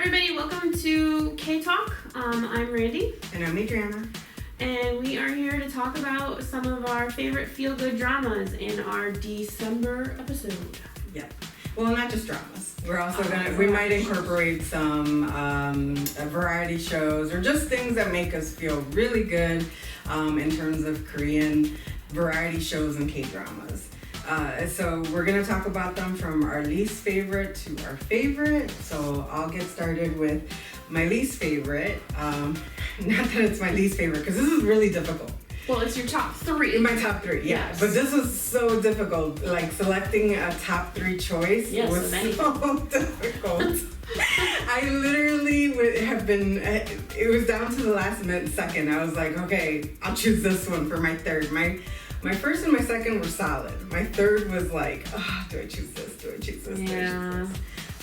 everybody, welcome to K-Talk. I'm Randy. And I'm Adriana. And we are here to talk about some of our favorite feel-good dramas in our December episode. Yep. Well, not just dramas. We're also we might incorporate some variety shows or just things that make us feel really good in terms of Korean variety shows and K-dramas. So we're going to talk about them from our least favorite to our favorite. So I'll get started with my least favorite. Not that it's my least favorite, because this is really difficult. Well, it's your top three. My top three, yeah. Yes. But this was so difficult. Like, selecting a top three choice was so difficult. I literally would have been, it was down to the last second. I was like, okay, I'll choose this one for my third. My first and my second were solid. My third was like, oh, do I choose this? Do I choose this? Yeah. Do I choose this?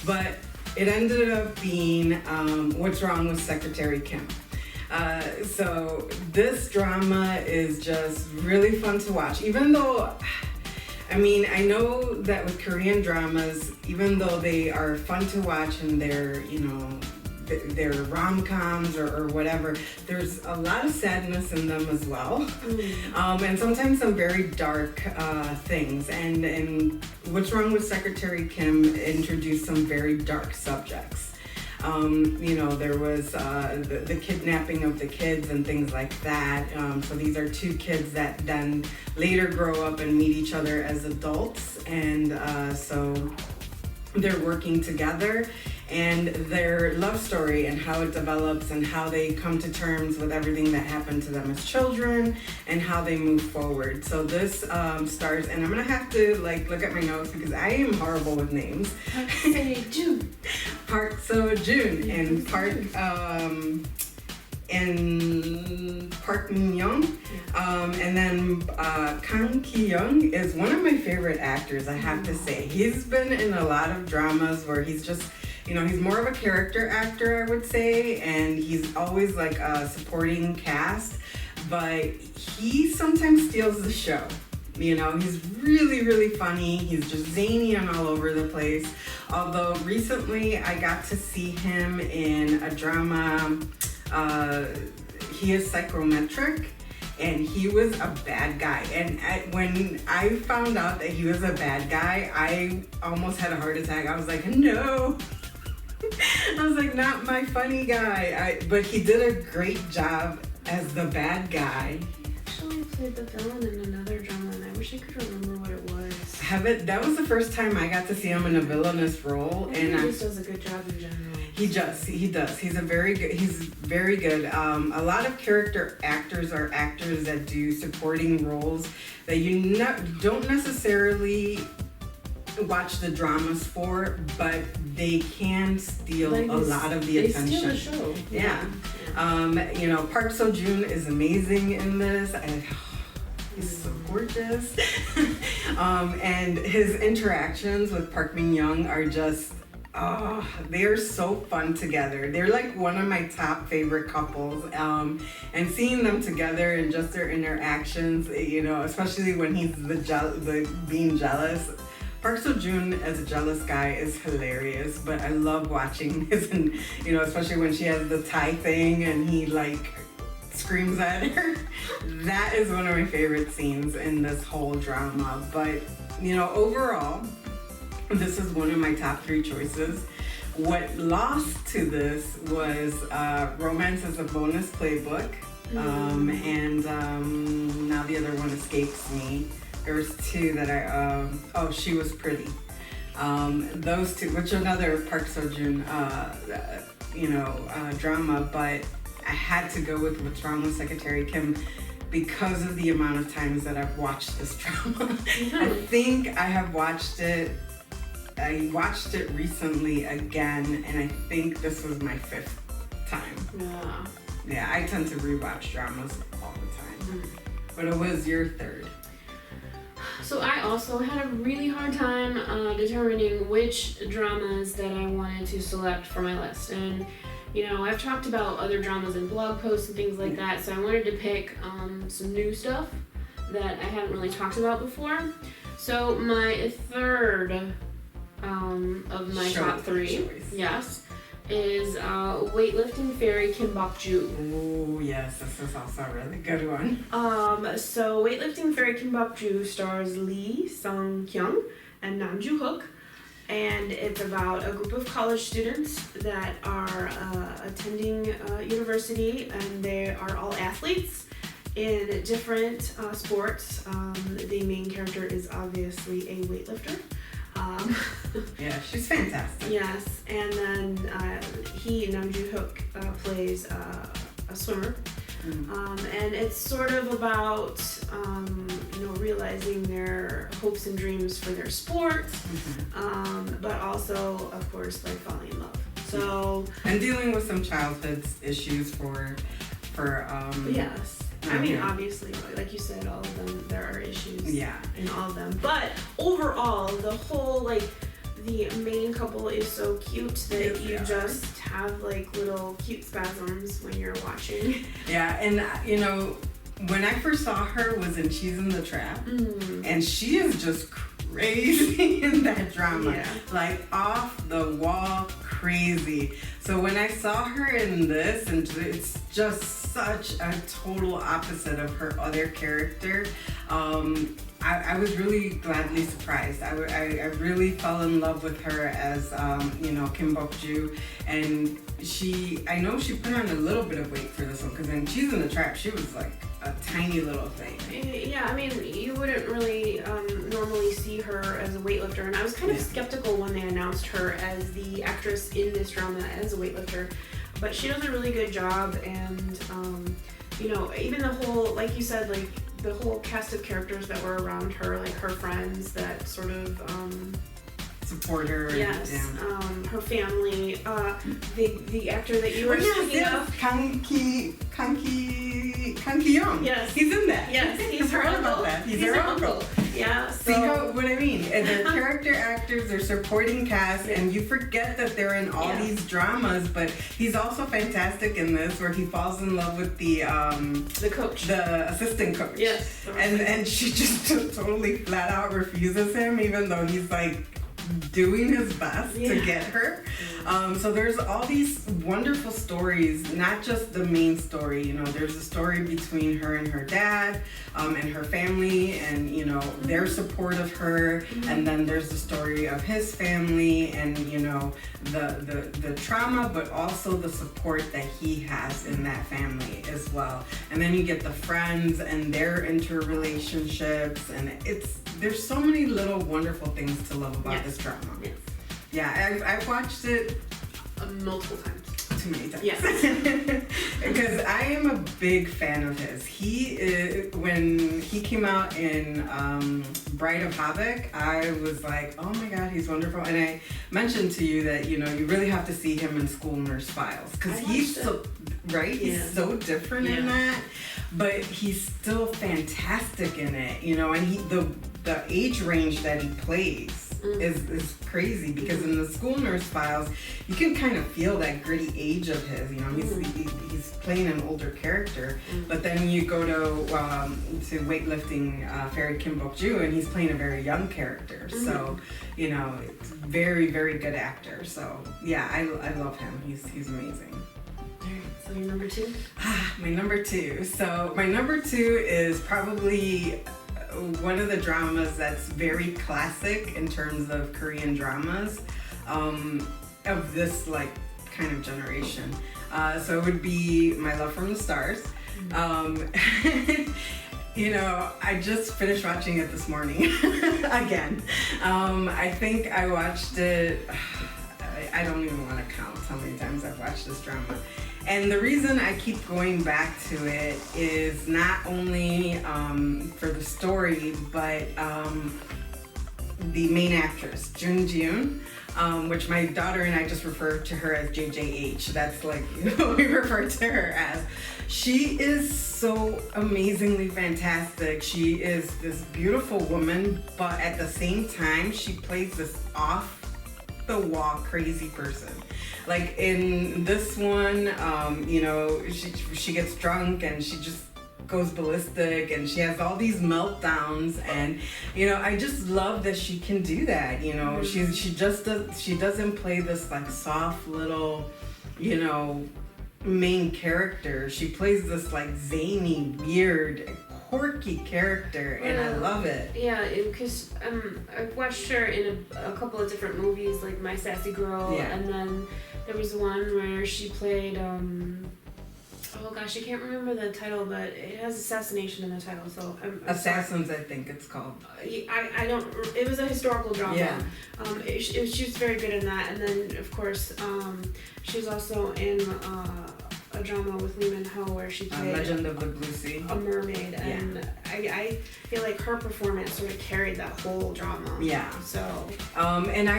But it ended up being What's Wrong with Secretary Kim. So this drama is just really fun to watch. Even though, I mean, I know that with Korean dramas, even though they are fun to watch and they're, you know, they're rom-coms or whatever, there's a lot of sadness in them as well. And sometimes some very dark things. And What's Wrong with Secretary Kim introduced some very dark subjects. You know, there was the kidnapping of the kids and things like that. So these are two kids that then later grow up and meet each other as adults. And so they're working together. And their love story and how it develops and how they come to terms with everything that happened to them as children and how they move forward. So this stars, and I'm gonna have to look at my notes because I am horrible with names. Park Seo-joon and Park Min-young, and then Kang Ki-young is one of my favorite actors. I have to say, he's been in a lot of dramas where he's just, you know, he's more of a character actor, I would say, and he's always like a supporting cast, but he sometimes steals the show. You know, he's really, really funny. He's just zany and all over the place. Although recently I got to see him in a drama, he is psychometric, and he was a bad guy. And when I found out that he was a bad guy, I almost had a heart attack. I was like, no. I was like, not my funny guy. But he did a great job as the bad guy. He actually played the villain in another drama, and I wish I could remember what it was. That was the first time I got to see him in a villainous role. He just does a good job in general. He does. He's very good. A lot of character actors are actors that do supporting roles that you don't necessarily watch the dramas for, but they can steal a lot of the attention. They steal the show. Yeah. You know, Park Seo-joon is amazing in this. He's so gorgeous. And his interactions with Park Min-young are just, they are so fun together. They're like one of my top favorite couples. And seeing them together and just their interactions, you know, especially when he's the being jealous. Park Seo-joon as a jealous guy is hilarious, but I love watching his, you know, especially when she has the tie thing and he screams at her. That is one of my favorite scenes in this whole drama. But, you know, overall, this is one of my top three choices. What lost to this was Romance as a Bonus Playbook. And now the other one escapes me. There was two that She Was Pretty. Those two, which are another Park Seo-joon, drama, but I had to go with What's Wrong with Secretary Kim because of the amount of times that I've watched this drama. I think I have watched it. I watched it recently again, and I think this was my fifth time. Yeah, I tend to rewatch dramas all the time. But it was your third. So I also had a really hard time determining which dramas that I wanted to select for my list. And, you know, I've talked about other dramas in blog posts and things like that, so I wanted to pick some new stuff that I hadn't really talked about before. So my third of my top three, yes, is Weightlifting Fairy Kim Bok-ju. Oh yes, this is also a really good one. So Weightlifting Fairy Kim Bok-ju stars Lee Sung-kyung and Nam Joo-hook, and it's about a group of college students that are attending university, and they are all athletes in different sports. The main character is obviously a weightlifter. Yeah, she's fantastic. Yes, and then Nam Joo-hook, plays a swimmer. And it's sort of about realizing their hopes and dreams for their sport, but also, of course, like falling in love. So and dealing with some childhood issues for yes. I mean, obviously, like you said, all of them, there are issues in all of them. But overall, the whole, the main couple is so cute that you just have, little cute spasms when you're watching. Yeah, and, when I first saw her was in She's in the Trap, and she is just crazy in that drama. Yeah. Off the wall crazy. So when I saw her in this, and it's just such a total opposite of her other character, I was really gladly surprised. I really fell in love with her as Kim Bok-ju, and I know she put on a little bit of weight for this one, because when She's in the Trap, she was like a tiny little thing. Yeah, I mean, you wouldn't really normally see her as a weightlifter, and I was kind of skeptical when they announced her as the actress in this drama as a weightlifter, but she does a really good job, and even the whole, like you said, the whole cast of characters that were around her, her friends that sort of support her. Yes. Her family. The actor that you were speaking of. Kang Ki-young. Yes. He's in that. Yes, he's her uncle. He's her uncle. Yeah. So. See what I mean? And they're character actors, they're supporting cast, and you forget that they're in all these dramas, but he's also fantastic in this, where he falls in love with the coach. The assistant coach. Yes. And she just totally flat out refuses him, even though he's doing his best to get her. So there's all these wonderful stories, not just the main story. There's a story between her and her dad, and her family, and their support of her, and then there's the story of his family, and the trauma, but also the support that he has in that family as well. And then you get the friends and their interrelationships, and there's so many little wonderful things to love about this drama. Yes. Yeah, I've watched it multiple times. Too many times. Yes. Because I am a big fan of his. When he came out in Bride of Havoc, I was like, oh my God, he's wonderful. And I mentioned to you that, you really have to see him in School Nurse Files. Because he's so, right? Yeah. He's so different in that. But he's still fantastic in it, and the age range that he plays is crazy, because in the School Nurse Files, you can kind of feel that gritty age of his. He's playing an older character, but then you go to Weightlifting Fairy Kim Bok-ju, and he's playing a very young character. So, it's very, very good actor. So, yeah, I love him. He's amazing. So your number two? My number two. So my number two is probably one of the dramas that's very classic in terms of Korean dramas of this kind of generation. So it would be My Love from the Stars. I just finished watching it this morning again. I think I watched it, I don't even want to count how many times I've watched this drama. And the reason I keep going back to it is not only for the story, but the main actress, Jun Ji-yoon, which my daughter and I just refer to her as JJH. That's what we refer to her as. She is so amazingly fantastic. She is this beautiful woman, but at the same time, she plays this off the wall crazy person. In this one, she gets drunk and she just goes ballistic and she has all these meltdowns, and I just love that she can do that. She doesn't play this like soft little main character. She plays this like zany, weird, quirky character, and I love it. Yeah, because I've watched her in a couple of different movies, like My Sassy Girl, and then there was one where she played oh gosh, I can't remember the title, but it has assassination in the title, so I'm Assassins, I think it's called. I don't. It was a historical drama. Yeah. She was very good in that, and then of course she was also in a drama with Lee Min-ho where she played Legend of the Blue Sea, a mermaid, and I feel like her performance sort of carried that whole drama. Yeah. So. And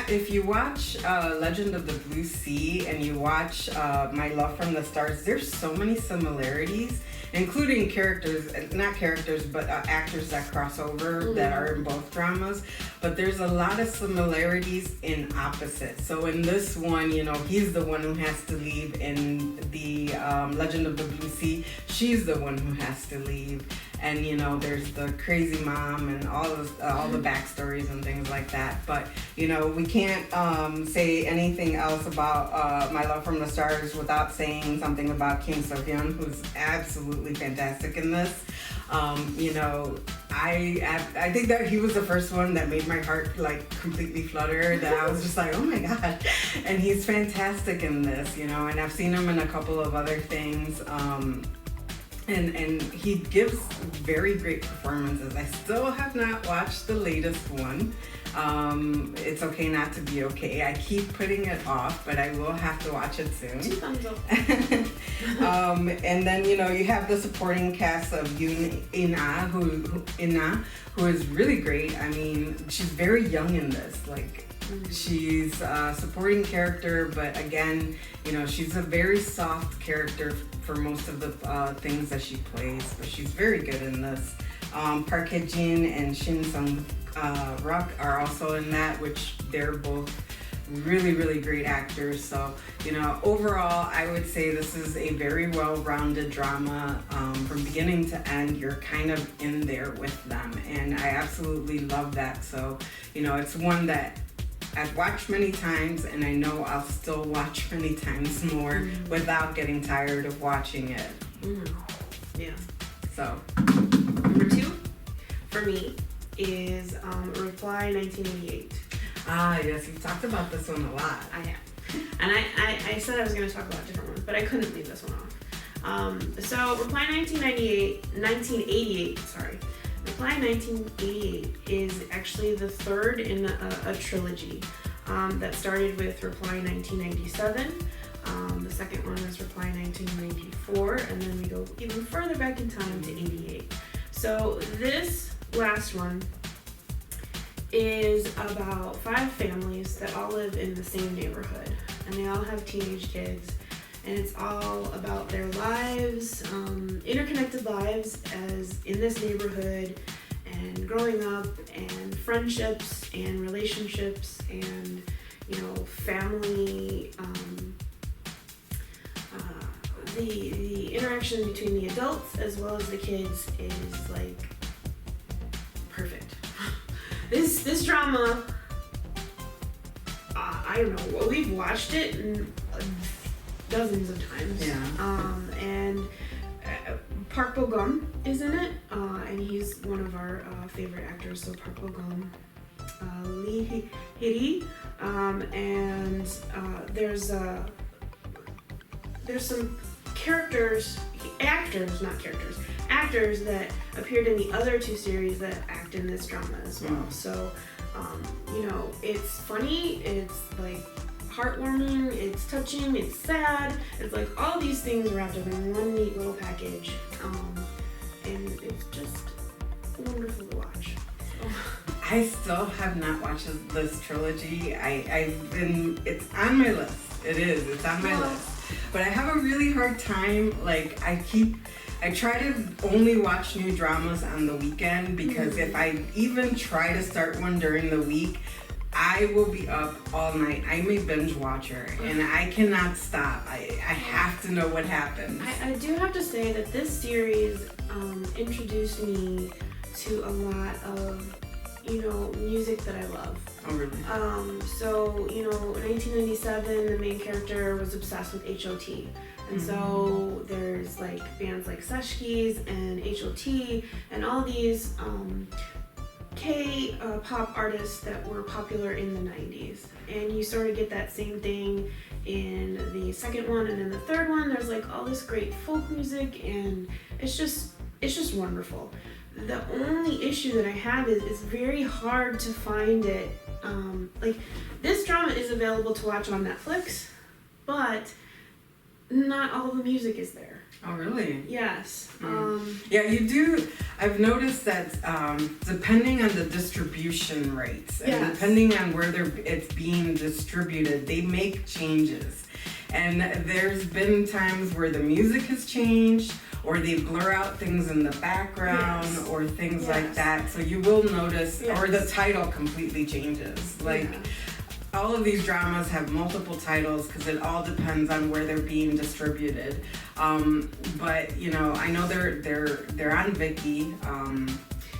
if you watch Legend of the Blue Sea and you watch My Love from the Stars, there's so many similarities, including not characters, but actors that cross over that are in both dramas. But there's a lot of similarities in opposites. So in this one, he's the one who has to leave. In the Legend of the Blue Sea, she's the one who has to leave. And there's the crazy mom and all the backstories and things like that. But we can't say anything else about My Love from the Stars without saying something about Kim So-hyun, who's absolutely fantastic in this. I think that he was the first one that made my heart like completely flutter, that I was just like, oh my god. And he's fantastic in this, and I've seen him in a couple of other things. And he gives very great performances. I still have not watched the latest one. It's Okay Not to Be Okay. I keep putting it off, but I will have to watch it soon. 2 thumbs up. And then you have the supporting cast of Yoon In-ah, who is really great. I mean, she's very young in this. Like, she's a supporting character, but again, she's a very soft character for most of the things that she plays, but she's very good in this. Park Hae-jin and Shin Sung-ruk are also in that, which they're both really, really great actors. So, overall, I would say this is a very well-rounded drama. From beginning to end, you're kind of in there with them, and I absolutely love that. So, it's one that I've watched many times, and I know I'll still watch many times more without getting tired of watching it. Yeah. So. Number 2 for me is Reply 1988. Ah, yes, you've talked about this one a lot. I have. And I said I was going to talk about different ones, but I couldn't leave this one off. So Reply 1988, sorry. Reply 1988 is actually the third in a trilogy that started with Reply 1997. The second one was Reply 1994, and then we go even further back in time to 88. So this last one is about 5 families that all live in the same neighborhood, and they all have teenage kids, and it's all about their lives, interconnected lives as in this neighborhood, and growing up, and friendships and relationships, and family. The interaction between the adults as well as the kids is like perfect. This drama, I don't know, we've watched it dozens of times. Yeah. And Park Bo-gum is in it, and he's one of our favorite actors. So Park Bo-gum, Lee Hee-ri, and there's some actors that appeared in the other 2 series that act in this drama as well. So, it's funny, it's like heartwarming, it's touching, it's sad, it's like all these things wrapped up in one neat little package, and it's just wonderful to watch. So. I still have not watched this trilogy. It's on my list. It's on my list. But I have a really hard time, like, I try to only watch new dramas on the weekend, because if I even try to start one during the week, I will be up all night. I'm a binge watcher, and I cannot stop. I have to know what happens. I do have to say that this series introduced me to a lot of, music that I love. Oh, really? So, in 1997, the main character was obsessed with HOT. And so there's like bands like Seshkis and HOT and all these K-pop artists that were popular in the 90s. And you sort of get that same thing in the second one, and in the third one there's like all this great folk music, and it's just wonderful. The only issue that I have is it's very hard to find it. Like, this drama is available to watch on Netflix, but not all the music is there. Oh, really? Yes. Yeah, you do. I've noticed that depending on the distribution rates and depending on where it's being distributed, they make changes. And there's been times where the music has changed, or they blur out things in the background, or things like that. So you will notice, or the title completely changes. Like, all of these dramas have multiple titles because it all depends on where they're being distributed. But I know they're on Viki.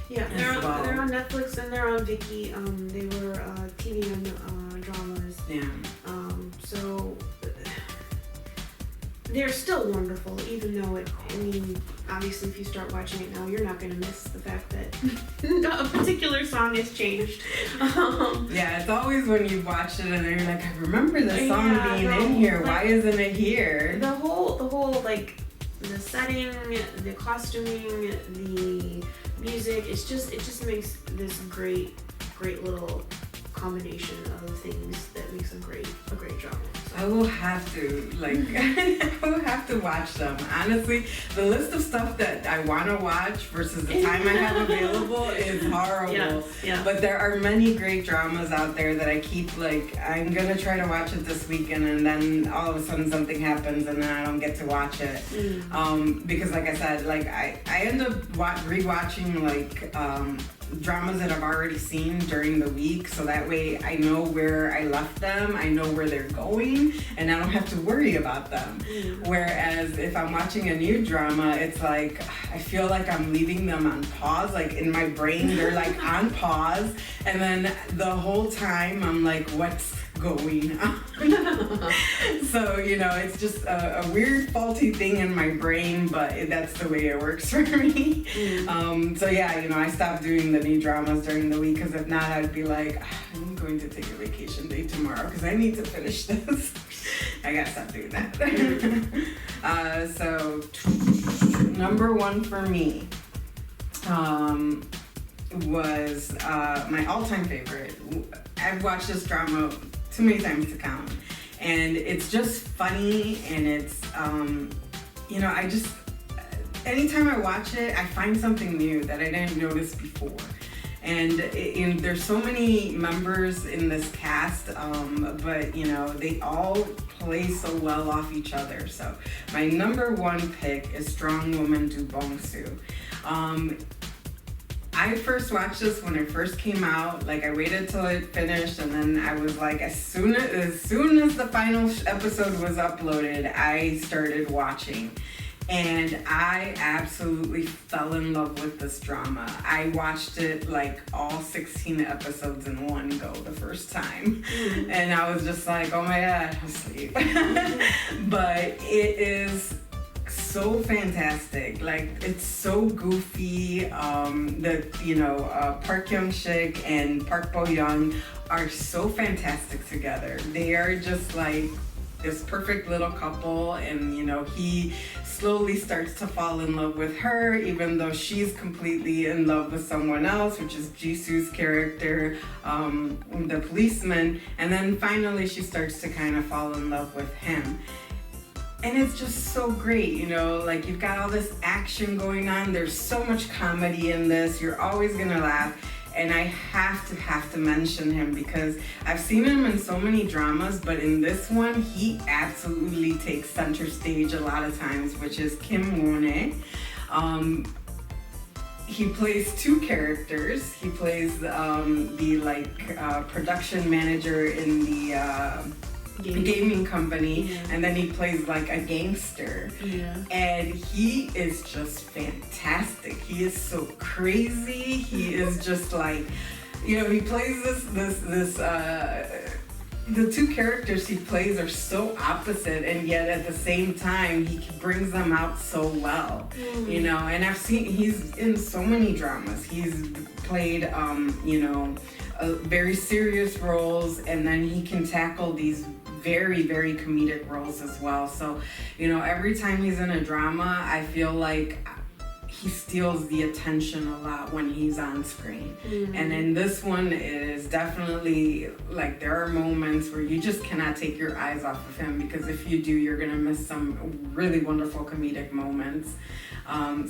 They're on Netflix and they're on Viki. They were TVN dramas. Yeah. So they're still wonderful, even though obviously if you start watching it now, you're not going to miss the fact that a particular song has changed. Yeah, it's always when you watch it and you're like, I remember the song being in here. Why isn't it here? The whole like the setting, the costuming, the music, it just makes this great little combination of things that makes a great drama. I will have to I will have to watch them. Honestly, the list of stuff that I want to watch versus the time I have available is horrible. Yeah. But there are many great dramas out there that I keep I'm gonna try to watch it this weekend, and then all of a sudden something happens and then I don't get to watch it. Because like I said, I end up rewatching dramas that I've already seen during the week, so that way I know where I left them, I know where they're going, and I don't have to worry about them. Whereas if I'm watching a new drama, it's like I feel like I'm leaving them on pause. Like, in my brain they're like on pause, and then the whole time I'm like, what's going on? So it's just a weird faulty thing in my brain, but that's the way it works for me. So yeah, I stopped doing the new dramas during the week, because if not I'd be like, I'm going to take a vacation day tomorrow because I need to finish this. I gotta stop doing that. So number one for me was my all-time favorite. I've watched this drama too many times to count, and it's just funny, and it's I just, anytime I watch it, I find something new that I didn't notice before. And there's so many members in this cast, but they all play so well off each other. So my number one pick is Strong Woman Do Bong-soo. I first watched this when it first came out. I waited till it finished, and then I was like, as soon as the final episode was uploaded, I started watching. And I absolutely fell in love with this drama. I watched it all 16 episodes in one go the first time. And I was just like, oh my God, I'm asleep. But it is so fantastic. It's so goofy. Park Hyung-sik and Park Bo-young are so fantastic together. They are just this perfect little couple, and he slowly starts to fall in love with her, even though she's completely in love with someone else, which is Jisoo's character, the policeman, and then finally she starts to kind of fall in love with him. And it's just so great, you've got all this action going on, there's so much comedy in this, you're always gonna laugh. And I have to mention him because I've seen him in so many dramas, but in this one, he absolutely takes center stage a lot of times, which is Kim Won-hye. he plays two characters. He plays the production manager in the gaming company, and then he plays like a gangster. And he is just fantastic. He is so crazy. He is just like, you know, he plays this the two characters he plays are so opposite, and yet at the same time he brings them out so well. You know, and he's in so many dramas. He's played very serious roles, and then he can tackle these very, very comedic roles as well. So, you know, every time he's in a drama, I feel like he steals the attention a lot when he's on screen. And then this one is definitely like, there are moments where you just cannot take your eyes off of him, because if you do, you're gonna miss some really wonderful comedic moments.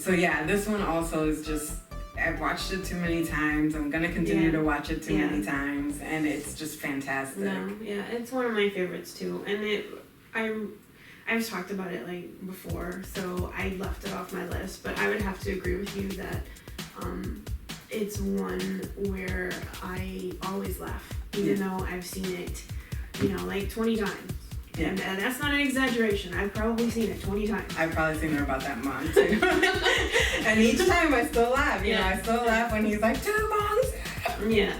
So yeah, this one also is just, I've watched it too many times. I'm gonna continue to watch it too many times, and it's just fantastic. No, yeah, it's one of my favorites too, and I've talked about it like before, so I left it off my list. But I would have to agree with you that it's one where I always laugh, even though I've seen it, you know, like 20 times. Yeah. And that's not an exaggeration. I've probably seen it 20 times. I've probably seen it about that much. And each time I still laugh. You know, I still laugh when he's like, 2 months. Yeah.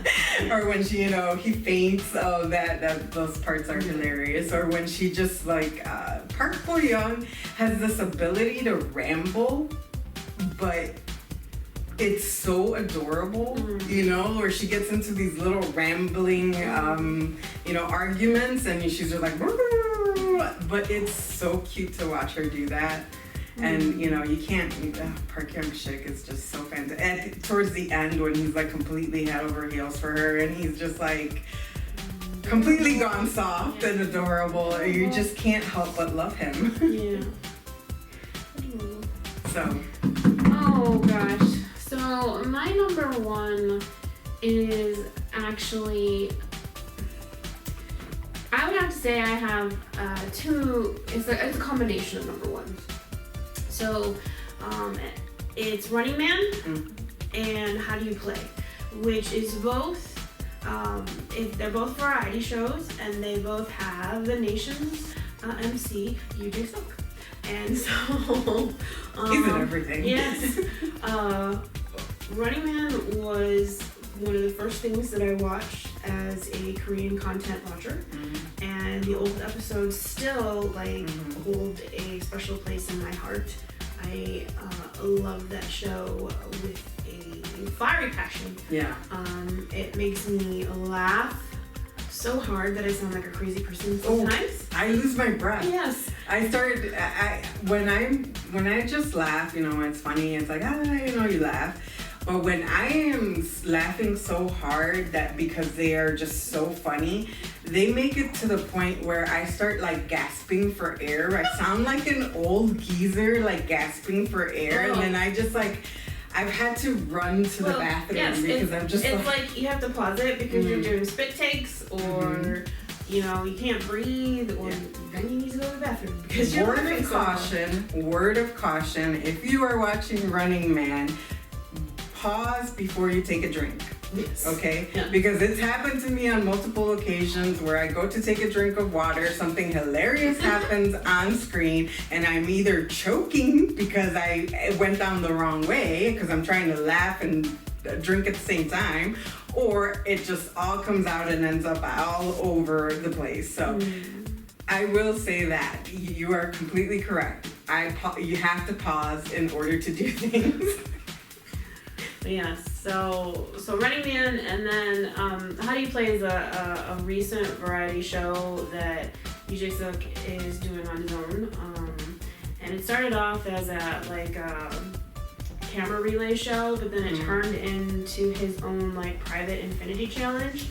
Or when she, you know, he faints. Oh, that those parts are hilarious. Or when she just like, Park Bo-young has this ability to ramble, but it's so adorable, you know, where she gets into these little rambling, arguments, and she's just like, but it's so cute to watch her do that. And, you know, you can't, Park Hyung-sik is just so fantastic. And towards the end, when he's like completely head over heels for her, and he's just like completely gone soft and adorable, you just can't help but love him. Yeah. So. Oh, gosh. So my number one is actually, I would have to say I have two. It's a combination of number ones. So it's Running Man and How Do You Play, which is both. They're both variety shows, and they both have the nation's MC, UJ Silk. And so he's in everything. Yes. Running Man was one of the first things that I watched as a Korean content watcher, and the old episodes still hold a special place in my heart. I love that show with a fiery passion. Yeah. It makes me laugh so hard that I sound like a crazy person sometimes. I lose my breath. Yes. I started when I just laugh, you know, it's funny. It's like, you laugh. But when I am laughing so hard that because they are just so funny, they make it to the point where I start like gasping for air. I sound like an old geezer, like gasping for air, and then I just like, I've had to run to the bathroom because I'm just. It's like you have to pause it because you're doing spit takes, or you know, you can't breathe, or then you need to go to the bathroom because you're laughing. Word of caution! If you are watching Running Man, pause before you take a drink. Yes. Okay? Yeah. Because it's happened to me on multiple occasions where I go to take a drink of water, something hilarious happens on screen, and I'm either choking because I went down the wrong way because I'm trying to laugh and drink at the same time, or it just all comes out and ends up all over the place. So I will say that you are completely correct. You have to pause in order to do things. Yes, so Running Man, and then How Do You Play is a recent variety show that UJ Silk is doing on his own, and it started off as a camera relay show, but then it turned into his own private infinity challenge.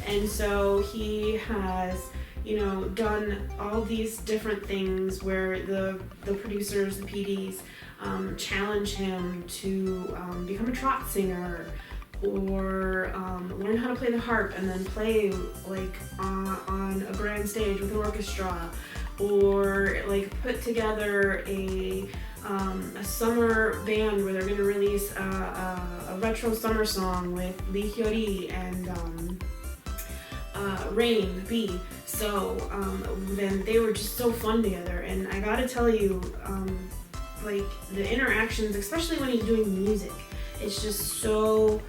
And so he has, you know, done all these different things where the producers, the PDs, challenge him to become a trot singer, or learn how to play the harp and then play on a grand stage with an orchestra, or put together a a summer band where they're going to release a retro summer song with Lee Hyori and Rain B. So then they were just so fun together, and I gotta tell you, like the interactions, especially when he's doing music, it's just so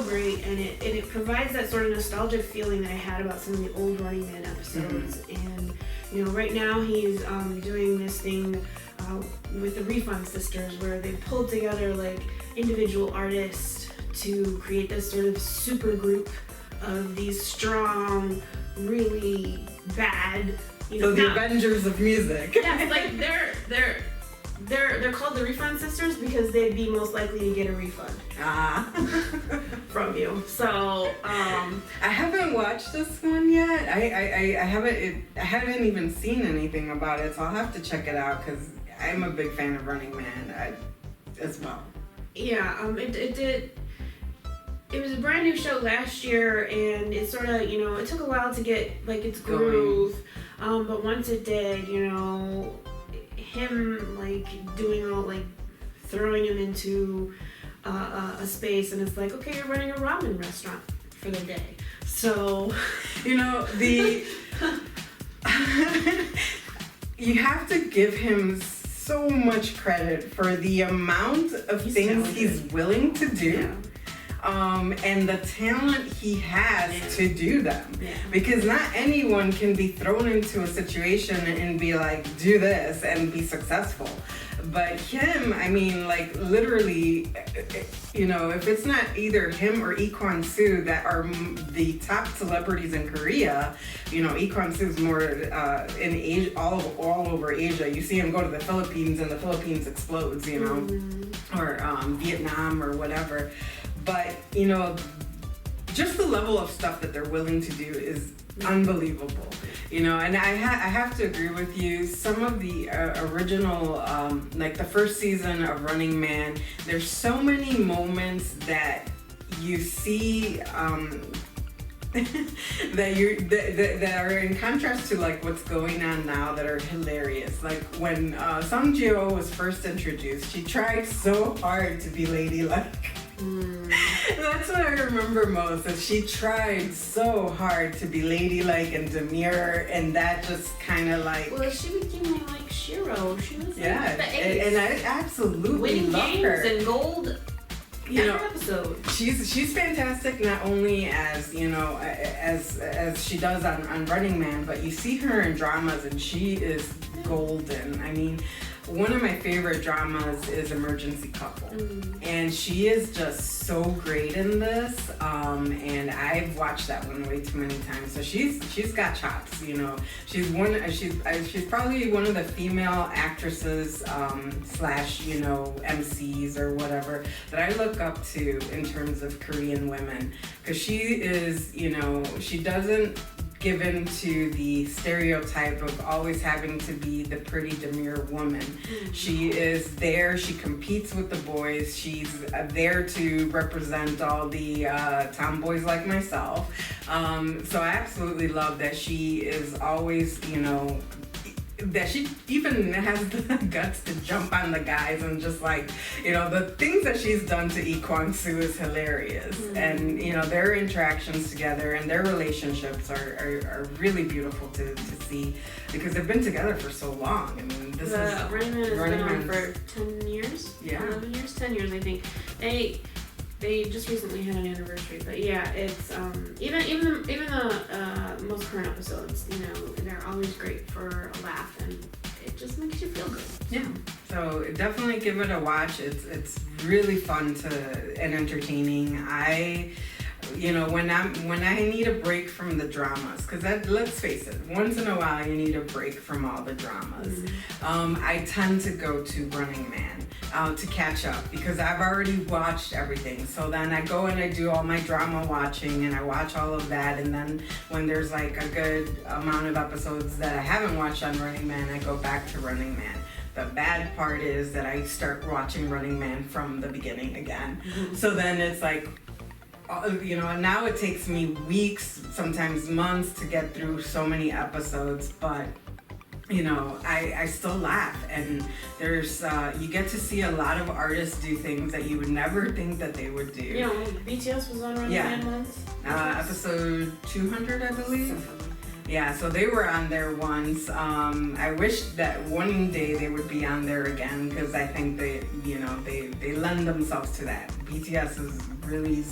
great, and it provides that sort of nostalgic feeling that I had about some of the old Running Man episodes. And you know, right now he's doing this thing with the Refund Sisters, where they pulled together like individual artists to create this sort of super group of these strong, really bad, you know. So the Avengers of music. Yeah, like they're called the Refund Sisters because they'd be most likely to get a refund from you. So I haven't watched this one yet. I haven't even seen anything about it, so I'll have to check it out because I'm a big fan of Running Man as well. Yeah, it was a brand new show last year, and it sort of, you know, it took a while to get like its groove, but once it did, you know, him like doing all like throwing him into a space, and it's like, okay, you're running a ramen restaurant for the day, so you know you have to give him so much credit for the amount of things he's willing to do. Yeah. And the talent he has to do them. Yeah. Because not anyone can be thrown into a situation and be like, do this and be successful. But him, I mean, like literally, you know, if it's not either him or Lee Kwon-soo that are the top celebrities in Korea, you know, Lee Kwon-soo's more in Asia, all over Asia. You see him go to the Philippines and the Philippines explodes, you know, or Vietnam or whatever. But, you know, just the level of stuff that they're willing to do is unbelievable. You know, and I have to agree with you. Some of the original, like the first season of Running Man, there's so many moments that you see that are in contrast to like what's going on now that are hilarious. Like when Sung Ji-oh was first introduced, she tried so hard to be ladylike. That's what I remember most, that she tried so hard to be ladylike and demure, and that just kind of like... Well, she became like Shiro. She was yeah, like the ace. And I absolutely winning love games her. And gold. You know, episode. She's fantastic, not only as, you know, as she does on Running Man, but you see her in dramas and she is golden. I mean, one of my favorite dramas is Emergency Couple, and she is just so great in this. And I've watched that one way too many times. So she's got chops. You know, she's probably one of the female actresses / you know, MCs or whatever that I look up to in terms of Korean women, because she is, you know, she doesn't give in to the stereotype of always having to be the pretty demure woman. She is there, she competes with the boys, she's there to represent all the tomboys like myself. So I absolutely love that she is always, you know, that she even has the guts to jump on the guys and just like, you know, the things that she's done to Lee Kwon-soo is hilarious. And, you know, their interactions together and their relationships are really beautiful to see, because they've been together for so long. I mean, this is... Running Man has been on for 10 years? Yeah. 11 years? 10 years, I think. They just recently had an anniversary, but yeah, it's even the most current episodes, you know, they're always great for a laugh, and it just makes you feel good. Yeah, so definitely give it a watch. It's really fun and entertaining. You know, when I need a break from the dramas, because let's face it, once in a while you need a break from all the dramas. I tend to go to Running Man to catch up, because I've already watched everything. So then I go and I do all my drama watching, and I watch all of that, and then when there's like a good amount of episodes that I haven't watched on Running Man, I go back to Running Man. The bad part is that I start watching Running Man from the beginning again. So then it's like, you know, now it takes me weeks, sometimes months to get through so many episodes, but I still laugh, and there's you get to see a lot of artists do things that you would never think that they would do. BTS was on Running Man once. Episode 200, I believe. Yeah, so they were on there once. I wish that one day they would be on there again, because I think they lend themselves to that. BTS is really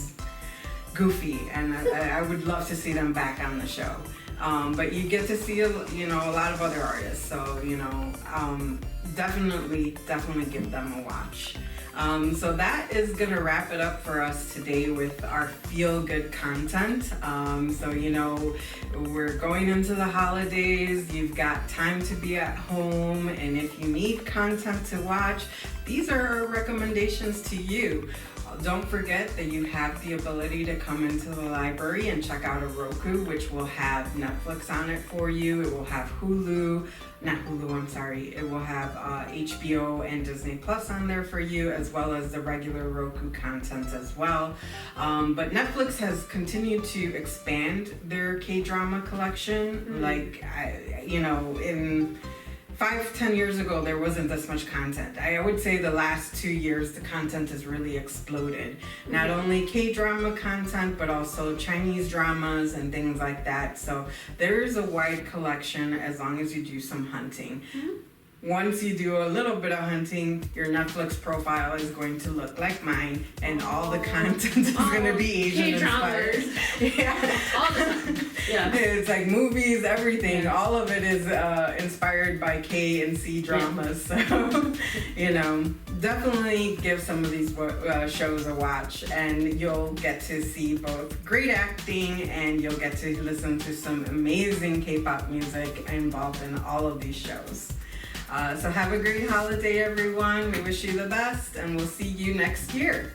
goofy, and I would love to see them back on the show. But you get to see a lot of other artists, so definitely give them a watch. So that is gonna wrap it up for us today with our feel-good content. So we're going into the holidays, you've got time to be at home, and if you need content to watch, these are our recommendations to you. Don't forget that you have the ability to come into the library and check out a Roku, which will have Netflix on it for you. It will have it will have HBO and Disney Plus on there for you, as well as the regular Roku content as well. But Netflix has continued to expand their K-drama collection. In 5-10 years ago, there wasn't this much content. I would say the last 2 years, the content has really exploded. Not only K-drama content, but also Chinese dramas and things like that. So there is a wide collection as long as you do some hunting. Once you do a little bit of hunting, your Netflix profile is going to look like mine, and all the content is going to be Asian inspired. All the time. Yeah. It's like movies, everything. Yeah. All of it is inspired by K and C dramas. Yeah. So, definitely give some of these shows a watch, and you'll get to see both great acting, and you'll get to listen to some amazing K-pop music involved in all of these shows. So have a great holiday, everyone. We wish you the best, and we'll see you next year.